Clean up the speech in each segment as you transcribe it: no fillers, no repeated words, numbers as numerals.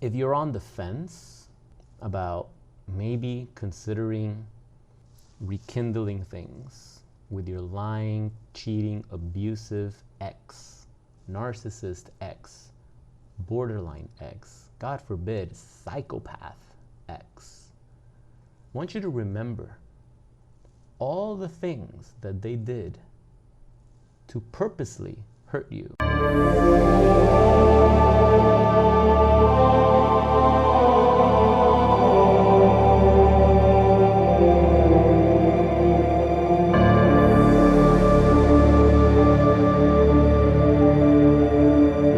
if you're on the fence about maybe considering rekindling things with your lying, cheating, abusive ex, narcissist ex, borderline ex, God forbid, psychopath ex, I want you to remember all the things that they did to purposely hurt you.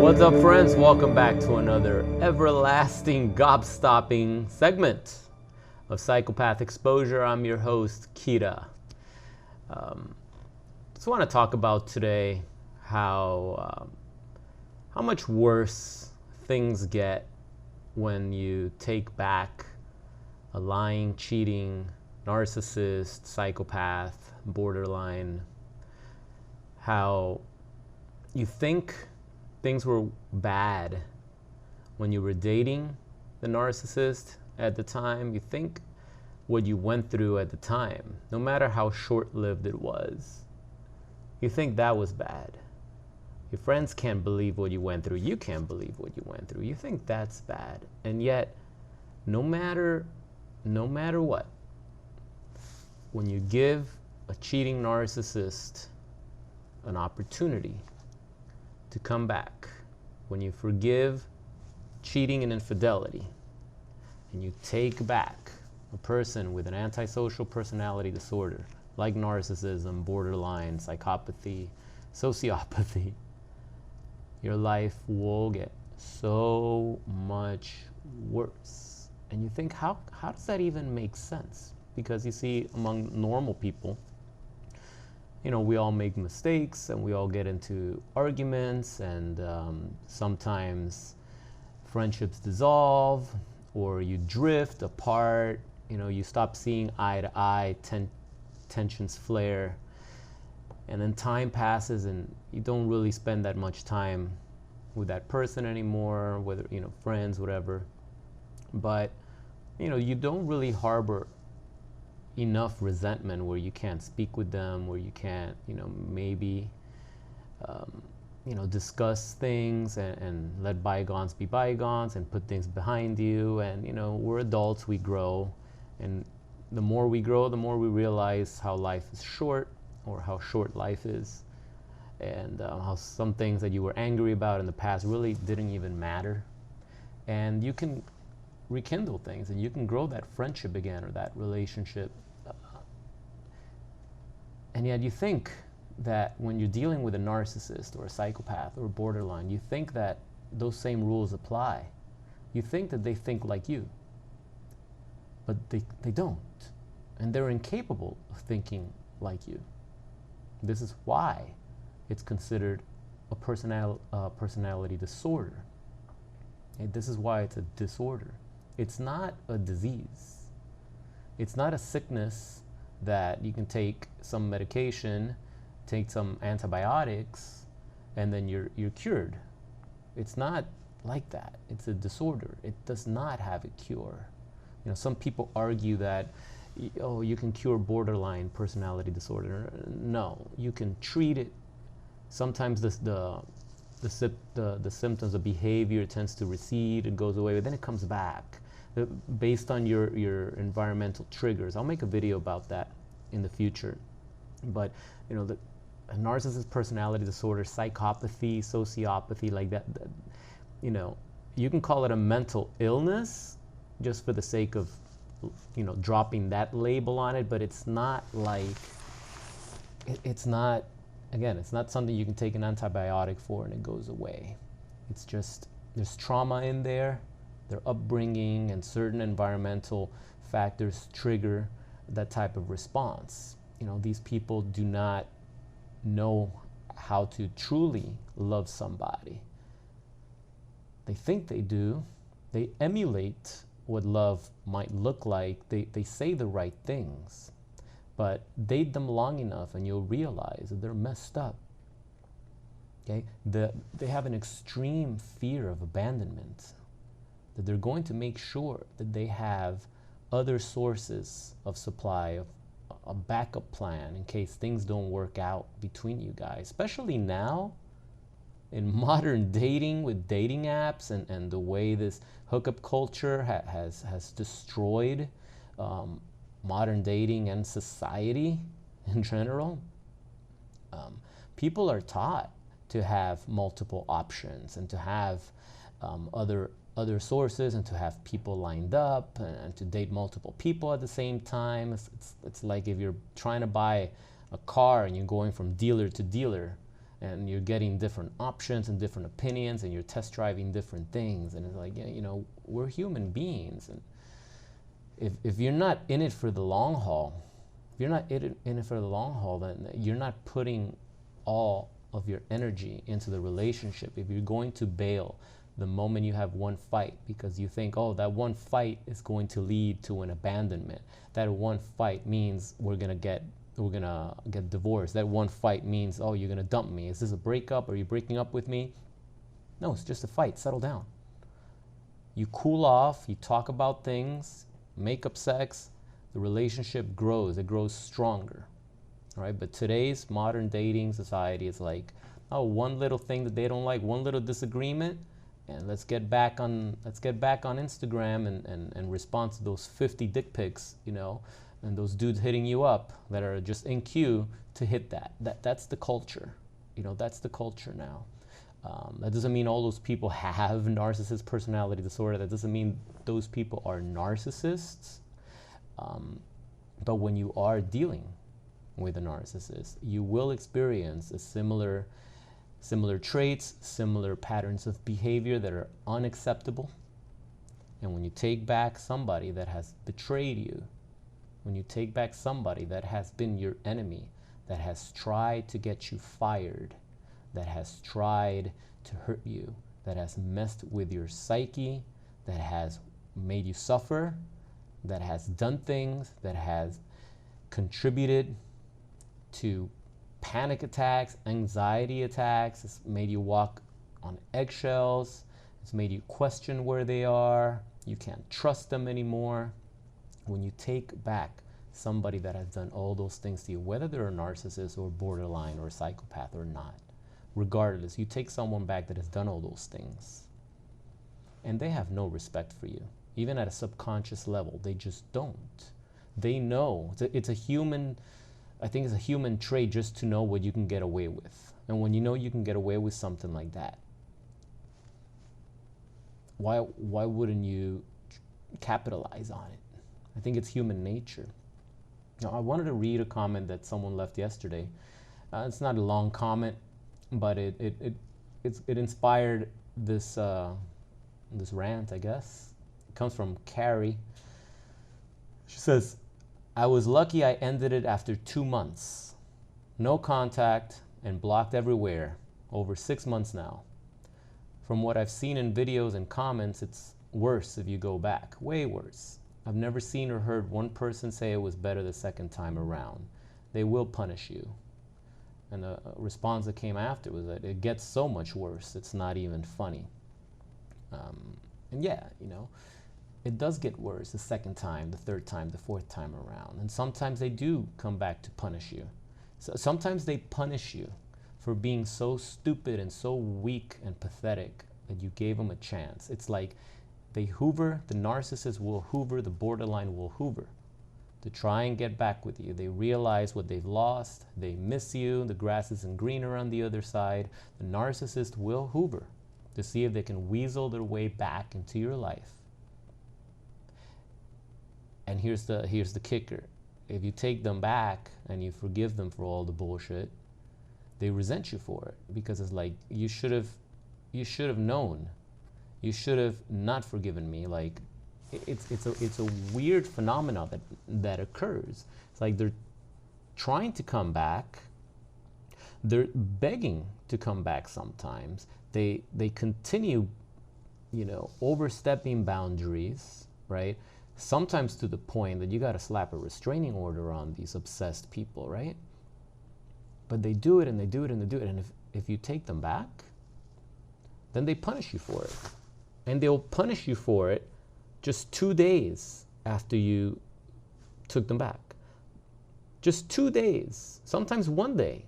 What's up, friends? Welcome back to another everlasting gob-stopping segment of Psychopath Exposure. I'm your host, Kira. Just want to talk about today how much worse things get when you take back a lying, cheating, narcissist, psychopath, borderline. How you think things were bad when you were dating the narcissist at the time. You think what you went through at the time, no matter how short-lived it was, you think that was bad. Your friends can't believe what you went through. You can't believe what you went through. You think that's bad. And yet, no matter what, when you give a cheating narcissist an opportunity to come back, when you forgive cheating and infidelity, and you take back a person with an antisocial personality disorder like narcissism, borderline, psychopathy, sociopathy, your life will get so much worse. And you think, how does that even make sense? Because you see, among normal people, you know, we all make mistakes and we all get into arguments, and sometimes friendships dissolve or you drift apart. You know, you stop seeing eye to eye, tensions flare, and then time passes and you don't really spend that much time with that person anymore, whether, you know, friends, whatever. But, you know, you don't really harbor enough resentment where you can't speak with them, where you can't, you know, maybe, discuss things and let bygones be bygones and put things behind you. And, you know, we're adults, we grow. And the more we grow, the more we realize how life is short, or how short life is. And how some things that you were angry about in the past really didn't even matter. And you can rekindle things and you can grow that friendship again or that relationship. And yet you think that when you're dealing with a narcissist or a psychopath or a borderline, you think that those same rules apply. You think that they think like you, but they don't. And they're incapable of thinking like you. This is why it's considered a personality disorder. And this is why it's a disorder. It's not a disease. It's not a sickness that you can take some medication, take some antibiotics, and then you're cured. It's not like that. It's a disorder. It does not have a cure. You know, some people argue that, oh, you can cure borderline personality disorder. No, you can treat it. Sometimes the symptoms, the behavior tends to recede, it goes away, but then it comes back based on your environmental triggers. I'll make a video about that in the future. But, you know, a narcissist personality disorder, psychopathy, sociopathy, like that, you know, you can call it a mental illness just for the sake of, you know, dropping that label on it, but it's not like, it's not, again, it's not something you can take an antibiotic for and it goes away. It's just, there's trauma in there, their upbringing and certain environmental factors trigger that type of response. You know, these people do not know how to truly love somebody. They think they do. They emulate what love might look like. They say the right things, but date them long enough and you'll realize that they're messed up. Okay? They have an extreme fear of abandonment. that they're going to make sure that they have other sources of supply, of a backup plan in case things don't work out between you guys. Especially now, in modern dating with dating apps and the way this hookup culture has destroyed modern dating and society in general. People are taught to have multiple options and to have other sources and to have people lined up and to date multiple people at the same time. It's like if you're trying to buy a car and you're going from dealer to dealer and you're getting different options and different opinions and you're test driving different things, and it's like, you know, we're human beings, and if you're not in it for the long haul, then you're not putting all of your energy into the relationship. If you're going to bail the moment you have one fight because you think, oh, that one fight is going to lead to an abandonment, that one fight means we're gonna get divorced, that one fight means, oh, you're gonna dump me, is this a breakup, are you breaking up with me? No, it's just a fight. Settle down. You cool off, you talk about things, make up sex, the relationship grows, it grows stronger. All right, but today's modern dating society is like, oh, one little thing that they don't like, one little disagreement, and let's get back on Instagram and respond to those 50 dick pics, you know, and those dudes hitting you up that are just in queue to hit that's the culture. You know, that's the culture now. That doesn't mean all those people have narcissist personality disorder. That doesn't mean those people are narcissists. But when you are dealing with a narcissist, you will experience a similar traits, similar patterns of behavior that are unacceptable. And when you take back somebody that has betrayed you, when you take back somebody that has been your enemy, that has tried to get you fired, that has tried to hurt you, that has messed with your psyche, that has made you suffer, that has done things, that has contributed to panic attacks, anxiety attacks, it's made you walk on eggshells, it's made you question where they are, you can't trust them anymore. When you take back somebody that has done all those things to you, whether they're a narcissist or borderline or a psychopath or not, regardless, you take someone back that has done all those things, and they have no respect for you, even at a subconscious level. They just don't. They know. It's a human, I think it's a human trait just to know what you can get away with. And when you know you can get away with something like that, why wouldn't you capitalize on it? I think it's human nature. Now, I wanted to read a comment that someone left yesterday. It's not a long comment, but it inspired this this rant, I guess. It comes from Carrie. She says, "I was lucky I ended it after 2 months. No contact and blocked everywhere. Over 6 months now. From what I've seen in videos and comments, it's worse if you go back. Way worse. I've never seen or heard one person say it was better the second time around. They will punish you." And the response that came after was that it gets so much worse, it's not even funny. And yeah, you know, it does get worse the second time, the third time, the fourth time around. And sometimes they do come back to punish you. So sometimes they punish you for being so stupid and so weak and pathetic that you gave them a chance. It's like they hoover, the narcissist will hoover, the borderline will hoover to try and get back with you. They realize what they've lost, they miss you, the grass isn't greener on the other side. The narcissist will hoover to see if they can weasel their way back into your life. And here's the kicker. If you take them back and you forgive them for all the bullshit, they resent you for it, because it's like, you should have known. You should have not forgiven me. Like, it's a weird phenomenon that occurs. It's like they're trying to come back. They're begging to come back sometimes. They continue, you know, overstepping boundaries, right? Sometimes to the point that you got to slap a restraining order on these obsessed people, right? But they do it and they do it and they do it. And if you take them back, then they punish you for it. And they'll punish you for it just 2 days after you took them back. Just 2 days, sometimes 1 day,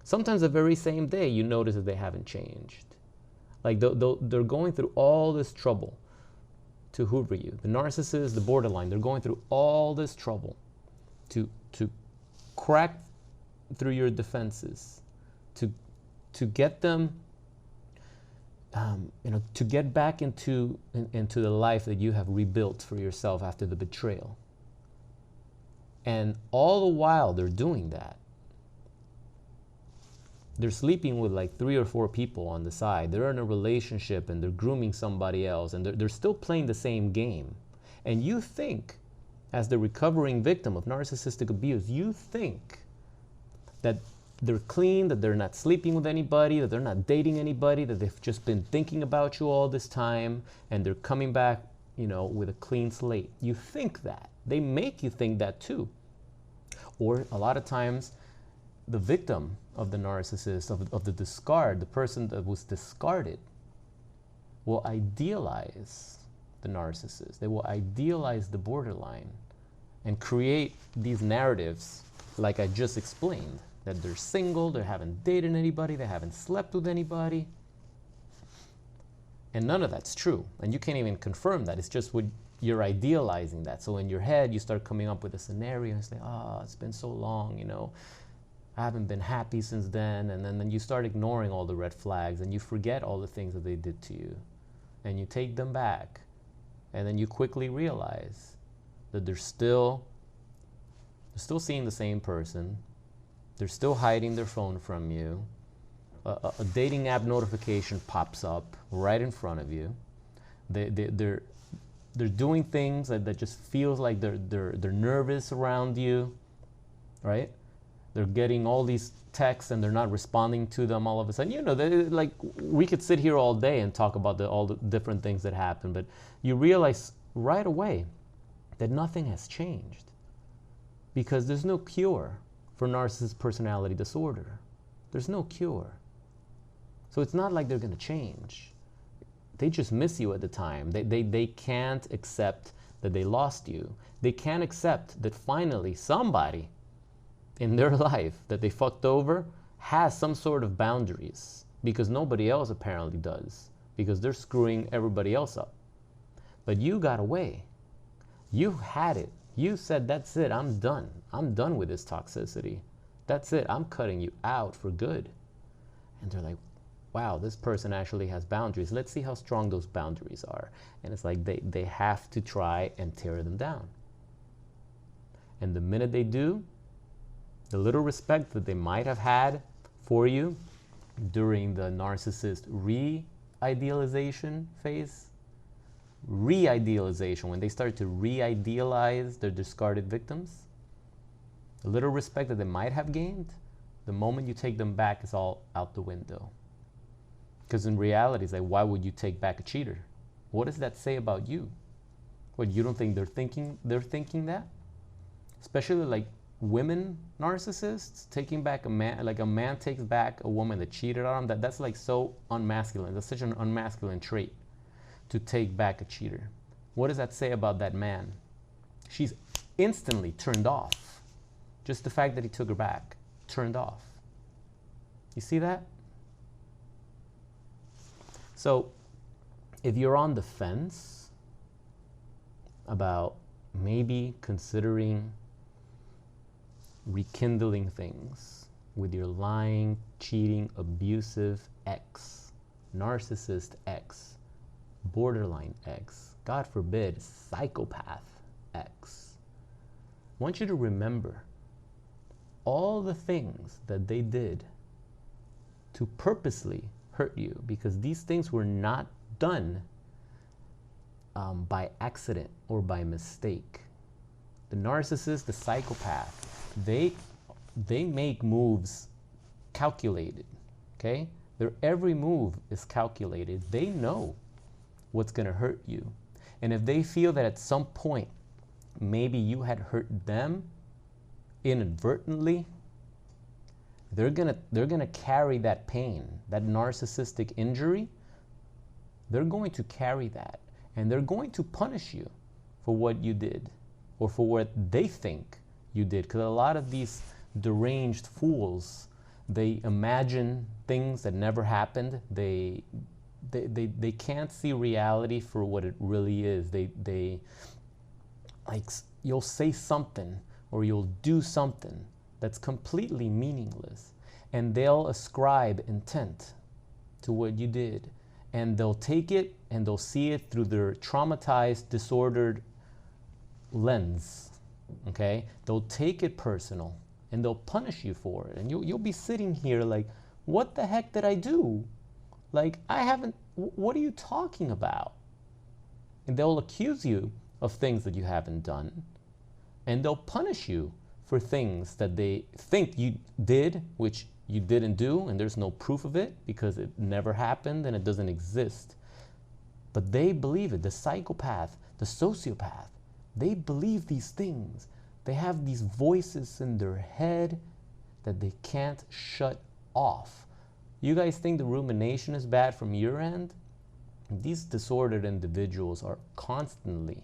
sometimes the very same day you notice that they haven't changed. Like they're going through all this trouble to hoover you. The narcissist, the borderline, they're going through all this trouble to crack through your defenses, to get them, to get back into the life that you have rebuilt for yourself after the betrayal. And all the while they're doing that, they're sleeping with like 3 or 4 people on the side. They're in a relationship and they're grooming somebody else, and they're still playing the same game. And you think, as the recovering victim of narcissistic abuse, you think that they're clean, that they're not sleeping with anybody, that they're not dating anybody, that they've just been thinking about you all this time, and they're coming back, with a clean slate. You think that. They make you think that too. Or a lot of times, the victim of the narcissist, of the discard, the person that was discarded, will idealize the narcissist. They will idealize the borderline and create these narratives like I just explained, that they're single, they haven't dated anybody, they haven't slept with anybody. And none of that's true. And you can't even confirm that. It's just what you're idealizing that. So in your head, you start coming up with a scenario and say, it's been so long, I haven't been happy since then. And then you start ignoring all the red flags and you forget all the things that they did to you. And you take them back. And then you quickly realize that they're still seeing the same person. They're still hiding their phone from you. A dating app notification pops up right in front of you. They're doing things that just feels like they're nervous around you, right? They're getting all these texts and they're not responding to them all of a sudden. Like we could sit here all day and talk about all the different things that happen, but you realize right away that nothing has changed, because there's no cure for narcissist personality disorder. There's no cure. So it's not like they're going to change. They just miss you at the time. They can't accept that they lost you. They can't accept that finally somebody in their life that they fucked over has some sort of boundaries, because nobody else apparently does, because they're screwing everybody else up. But you got away. You had it. You said, that's it, I'm done. I'm done with this toxicity. That's it, I'm cutting you out for good. And they're like, wow, this person actually has boundaries. Let's see how strong those boundaries are. And it's like they have to try and tear them down. And the minute they do, the little respect that they might have had for you during the narcissist re-idealization phase, when they start to re-idealize their discarded victims, the little respect that they might have gained, the moment you take them back, is all out the window. Because in reality, it's like, why would you take back a cheater? What does that say about you? What, you don't think they're thinking that? Especially like women narcissists taking back a man, like a man takes back a woman that cheated on him. That's like so unmasculine. That's such an unmasculine trait, to take back a cheater. What does that say about that man? She's instantly turned off. Just the fact that he took her back, turned off. You see that? So if you're on the fence about maybe considering rekindling things with your lying, cheating, abusive ex, narcissist ex, borderline ex, God forbid, psychopath ex, I want you to remember all the things that they did to purposely hurt you, because these things were not done by accident or by mistake. The narcissist, the psychopath, they make moves calculated, okay? Their every move is calculated. They know what's going to hurt you. And if they feel that at some point maybe you had hurt them inadvertently, they're gonna carry that pain, that narcissistic injury, they're going to carry that, and they're going to punish you for what you did or for what they think you did. Because a lot of these deranged fools, they imagine things that never happened. They can't see reality for what it really is. They like, you'll say something or you'll do something that's completely meaningless, and they'll ascribe intent to what you did, and they'll take it and they'll see it through their traumatized, disordered lens. Okay, they'll take it personal and they'll punish you for it, and you'll be sitting here like, what the heck did I do? Like, I haven't, what are you talking about? And they'll accuse you of things that you haven't done, and they'll punish you for things that they think you did, which you didn't do, and there's no proof of it because it never happened and it doesn't exist. But they believe it. The psychopath, the sociopath, they believe these things. They have these voices in their head that they can't shut off. You guys think the rumination is bad from your end? These disordered individuals are constantly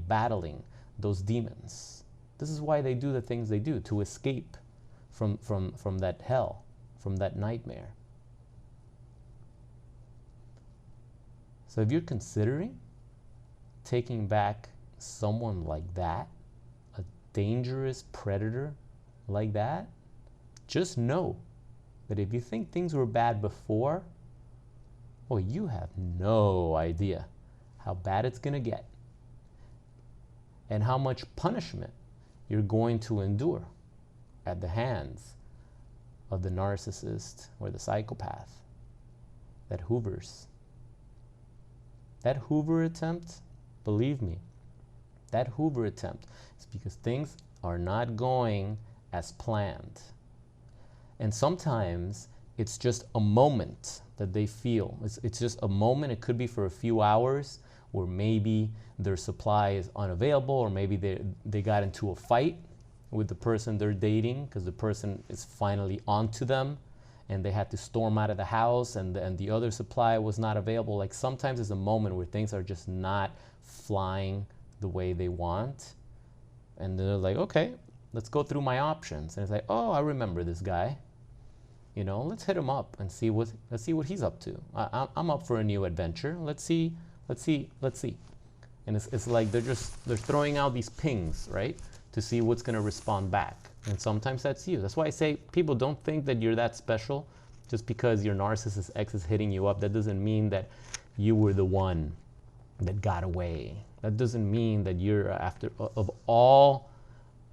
battling those demons. This is why they do the things they do, to escape from that hell, from that nightmare. So if you're considering taking back someone like that, a dangerous predator like that, just know that if you think things were bad before, well, you have no idea how bad it's going to get and how much punishment you're going to endure at the hands of the narcissist or the psychopath that hoovers. That Hoover attempt, believe me, that Hoover attempt is because things are not going as planned. And sometimes it's just a moment that they feel. It's just a moment. It could be for a few hours, or maybe their supply is unavailable, or maybe they got into a fight with the person they're dating because the person is finally onto them and they had to storm out of the house, and the other supply was not available. Like, sometimes it's a moment where things are just not flying the way they want, and they're like, okay, let's go through my options. And it's like, oh, I remember this guy. You know, let's hit him up and let's see what he's up to. I'm up for a new adventure. Let's see. And it's like they're throwing out these pings, right, to see what's going to respond back. And sometimes that's you. That's why I say, people, don't think that you're that special just because your narcissist ex is hitting you up. That doesn't mean that you were the one that got away. That doesn't mean that you're after of all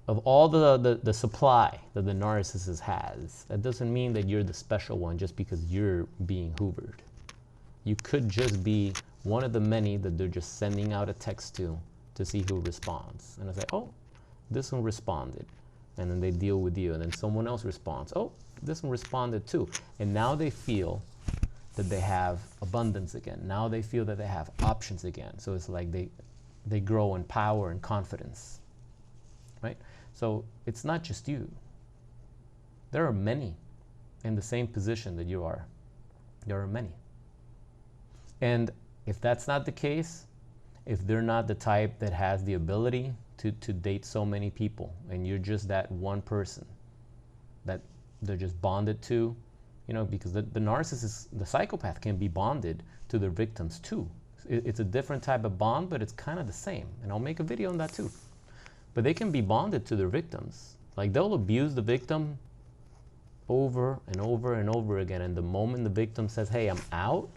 the supply that the narcissist has. That doesn't mean that you're the special one just because you're being hoovered. You could just be one of the many that they're just sending out a text to see who responds. And I say, oh, this one responded. And then they deal with you. And then someone else responds. Oh, this one responded too. And now they feel that they have abundance again. Now they feel that they have options again. So it's like they grow in power and confidence, right? So it's not just you. There are many in the same position that you are. There are many. And if that's not the case, if they're not the type that has the ability to date so many people, and you're just that one person that they're just bonded to, you know, because the narcissist, the psychopath, can be bonded to their victims too. It's a different type of bond, but it's kind of the same. And I'll make a video on that too. But they can be bonded to their victims. Like, they'll abuse the victim over and over and over again. And the moment the victim says, hey, I'm out,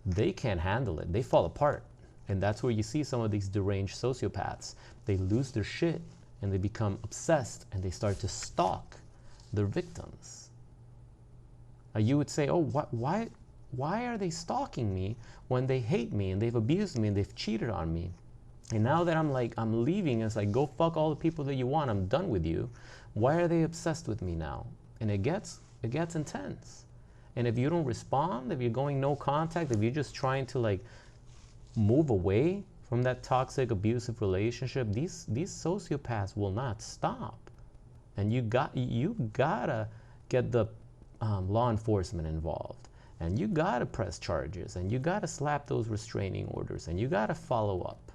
they can't handle it. They fall apart. And that's where you see some of these deranged sociopaths. They lose their shit and they become obsessed and they start to stalk their victims. You would say, oh, why are they stalking me when they hate me and they've abused me and they've cheated on me? And now that I'm leaving, it's like, go fuck all the people that you want. I'm done with you. Why are they obsessed with me now? And it gets intense. And if you don't respond, if you're going no contact, if you're just trying to like move away from that toxic, abusive relationship, these sociopaths will not stop. And you gotta get the law enforcement involved. And you gotta press charges, and you gotta slap those restraining orders, and you gotta follow up,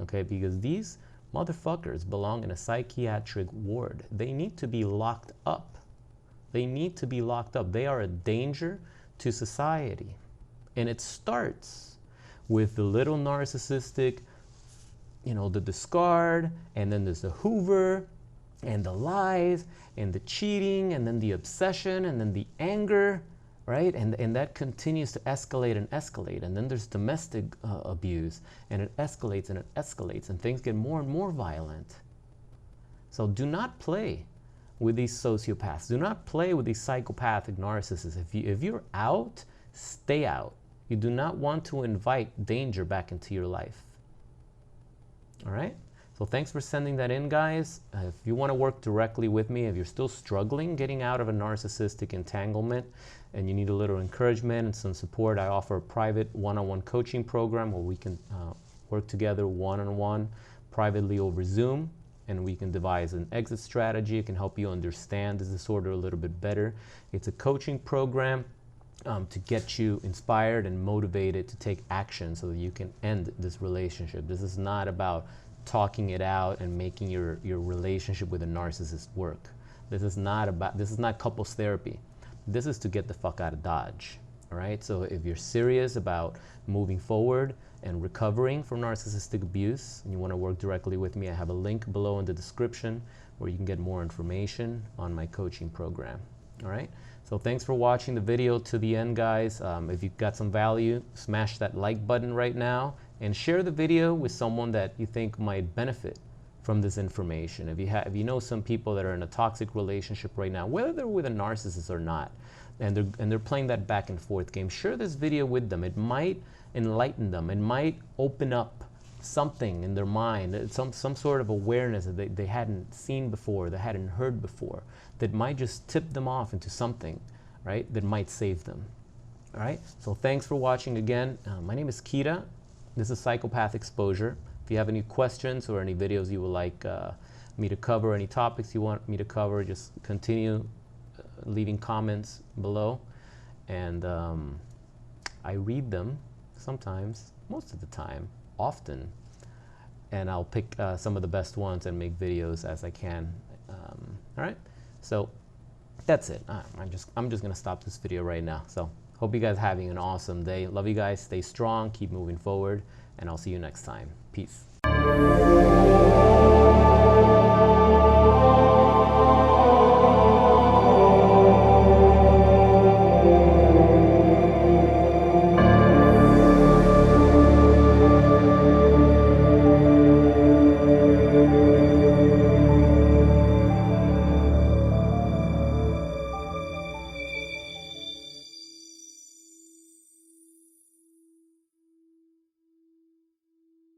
okay? Because these motherfuckers belong in a psychiatric ward. They need to be locked up. They need to be locked up. They are a danger to society. And it starts with the little narcissistic, you know, the discard, and then there's the hoover, and the lies, and the cheating, and then the obsession, and then the anger, right? And that continues to escalate and escalate. And then there's domestic abuse, and it escalates, and things get more and more violent. So do not play with these sociopaths. Do not play with these psychopathic narcissists. If you're out, stay out. You do not want to invite danger back into your life. All right? So thanks for sending that in, guys. If you want to work directly with me, if you're still struggling getting out of a narcissistic entanglement and you need a little encouragement and some support, I offer a private one-on-one coaching program where we can work together one-on-one privately over Zoom, and we can devise an exit strategy. It can help you understand this disorder a little bit better. It's a coaching program to get you inspired and motivated to take action so that you can end this relationship. This is not about talking it out and making your relationship with a narcissist work. This is not couples therapy. This is to get the fuck out of Dodge. All right? So if you're serious about moving forward and recovering from narcissistic abuse and you want to work directly with me, I have a link below in the description where you can get more information on my coaching program. All right? So thanks for watching the video to the end, guys. If you got some value, smash that like button right now and share the video with someone that you think might benefit from this information. If you know some people that are in a toxic relationship right now, whether they're with a narcissist or not, and they're playing that back and forth game, share this video with them. It might enlighten them. It might open up something in their mind, some sort of awareness that they hadn't seen before, they hadn't heard before, that might just tip them off into something, right, that might save them. All right, so thanks for watching again. My name is Kita. This is Psychopath Exposure. If you have any questions or any videos you would like me to cover, any topics you want me to cover, just continue leaving comments below, and I read them sometimes, most of the time, often, and I'll pick some of the best ones and make videos as I can. All right, so that's it. I'm just gonna stop this video right now. So hope you guys are having an awesome day. Love you guys. Stay strong. Keep moving forward, and I'll see you next time. Peace.